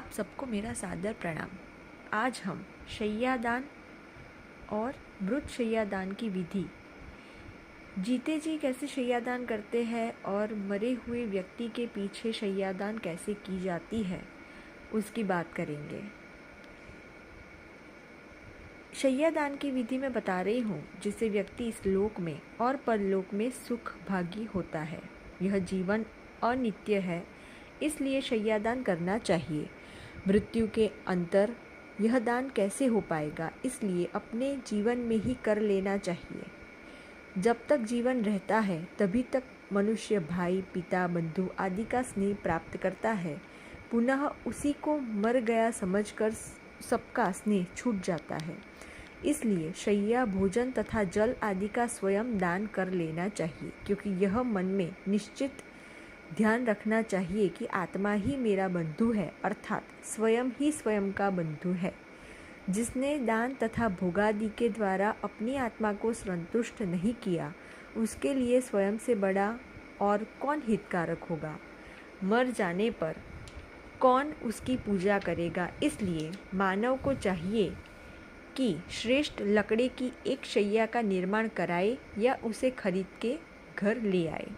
आप सबको मेरा सादर प्रणाम। आज हम शय्यादान और मृत शय्यादान की विधि, जीते जी कैसे शय्यादान करते हैं और मरे हुए व्यक्ति के पीछे शय्यादान कैसे की जाती है उसकी बात करेंगे। शय्यादान की विधि मैं बता रही हूँ जिससे व्यक्ति इस लोक में और परलोक में सुख भागी होता है। यह जीवन अनित्य है, इसलिए शय्यादान करना चाहिए। मृत्यु के अंतर यह दान कैसे हो पाएगा, इसलिए अपने जीवन में ही कर लेना चाहिए। जब तक जीवन रहता है तभी तक मनुष्य भाई, पिता, बंधु आदि का स्नेह प्राप्त करता है। पुनः उसी को मर गया समझकर सबका स्नेह छूट जाता है। इसलिए शय्या, भोजन तथा जल आदि का स्वयं दान कर लेना चाहिए, क्योंकि यह मन में निश्चित ध्यान रखना चाहिए कि आत्मा ही मेरा बंधु है, अर्थात स्वयं ही स्वयं का बंधु है। जिसने दान तथा भोगादि के द्वारा अपनी आत्मा को संतुष्ट नहीं किया, उसके लिए स्वयं से बड़ा और कौन हितकारक होगा। मर जाने पर कौन उसकी पूजा करेगा। इसलिए मानव को चाहिए कि श्रेष्ठ लकड़ी की एक शैया का निर्माण कराए या उसे खरीद के घर ले आए।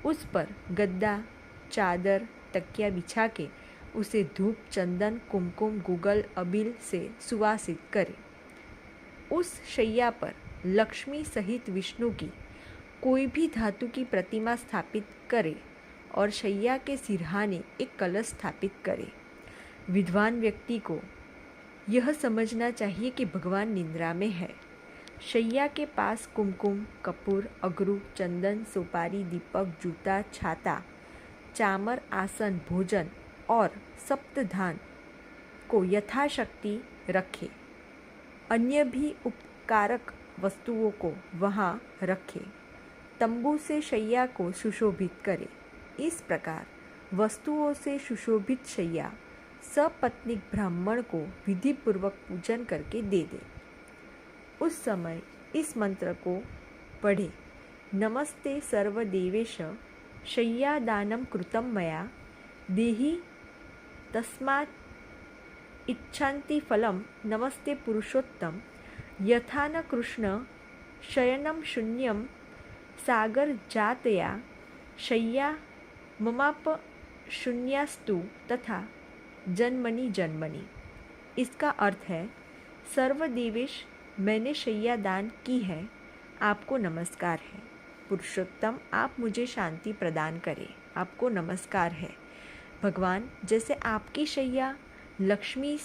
उस पर गद्दा, चादर, तकिया बिछा के उसे धूप, चंदन, कुमकुम, गुगल, अबील से सुवासित करे। उस शैया पर लक्ष्मी सहित विष्णु की कोई भी धातु की प्रतिमा स्थापित करे और शैया के सिरहाने एक कलश स्थापित करे। विद्वान व्यक्ति को यह समझना चाहिए कि भगवान निद्रा में है। शैया के पास कुमकुम, कपूर, अगरू, चंदन, सुपारी, दीपक, जूता, छाता, चामर, आसन, भोजन और सप्तधान को यथाशक्ति रखे। अन्य भी उपकारक वस्तुओं को वहाँ रखे। तंबू से शैया को सुशोभित करे। इस प्रकार वस्तुओं से सुशोभित शैया सपत्नीक ब्राह्मण को विधि पूर्वक पूजन करके दे दे। उस समय इस मंत्र को पढ़े। नमस्ते सर्वदेवेश शय्यादानं कृतं मया देहि तस्मात् इच्छन्ति फलं। नमस्ते पुरुषोत्तम यथा न कृष्ण शयनं शून्यं सागर जातया शय्या ममाप शून्यास्तु तथा जन्मनि जन्मनि। इसका अर्थ है, सर्वदेवेश मैंने शैया दान की है, आपको नमस्कार है। पुरुषोत्तम आप मुझे शांति प्रदान करें, आपको नमस्कार है। भगवान, जैसे आपकी शैया लक्ष्मी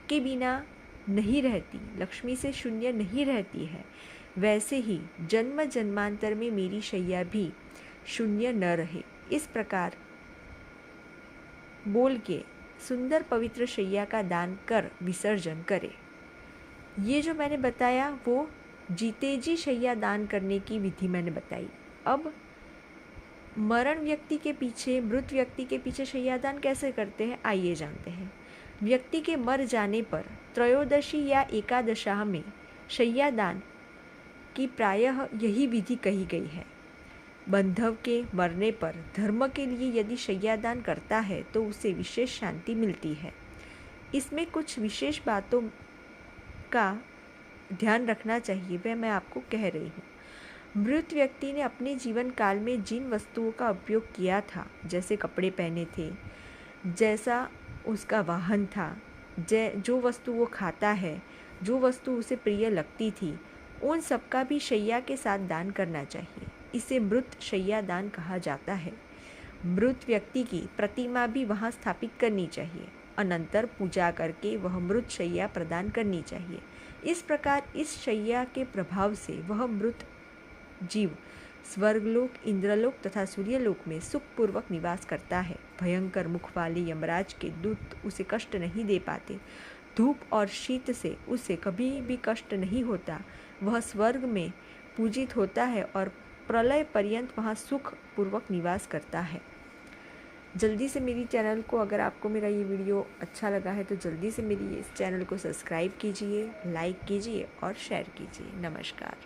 के बिना नहीं रहती, लक्ष्मी से शून्य नहीं रहती है, वैसे ही जन्म जन्मांतर में मेरी शैया भी शून्य न रहे। इस प्रकार बोल के सुंदर पवित्र शैया का दान कर विसर्जन करे। ये जो मैंने बताया वो जीते जी शैया दान करने की विधि मैंने बताई। अब मरण व्यक्ति के पीछे, मृत व्यक्ति के पीछे शैया दान कैसे करते हैं, आइए जानते हैं। व्यक्ति के मर जाने पर त्रयोदशी या एकादशाह में शैया दान की प्रायः यही विधि कही गई है। बंधव के मरने पर धर्म के लिए यदि शय्यादान करता है तो उसे विशेष शांति मिलती है। इसमें कुछ विशेष बातों का ध्यान रखना चाहिए, वह मैं आपको कह रही हूँ। मृत व्यक्ति ने अपने जीवन काल में जिन वस्तुओं का उपयोग किया था, जैसे कपड़े पहने थे, जैसा उसका वाहन था, जो वस्तु वो खाता है, जो वस्तु उसे प्रिय लगती थी, उन सब का भी शैया के साथ दान करना चाहिए। इसे मृत शैया दान कहा जाता है। मृत व्यक्ति की प्रतिमा भी वहाँ स्थापित करनी चाहिए। अनंतर पूजा करके वह मृत शैया प्रदान करनी चाहिए। इस प्रकार इस शैया के प्रभाव से वह मृत जीव स्वर्गलोक, इंद्रलोक तथा सूर्यलोक में सुखपूर्वक निवास करता है। भयंकर मुख वाले यमराज के दूत उसे कष्ट नहीं दे पाते। धूप और शीत से उसे कभी भी कष्ट नहीं होता। वह स्वर्ग में पूजित होता है और प्रलय पर्यंत वहाँ सुख पूर्वक निवास करता है। जल्दी से मेरी चैनल को, अगर आपको मेरा ये वीडियो अच्छा लगा है तो जल्दी से मेरी इस चैनल को सब्सक्राइब कीजिए, लाइक कीजिए और शेयर कीजिए। नमस्कार।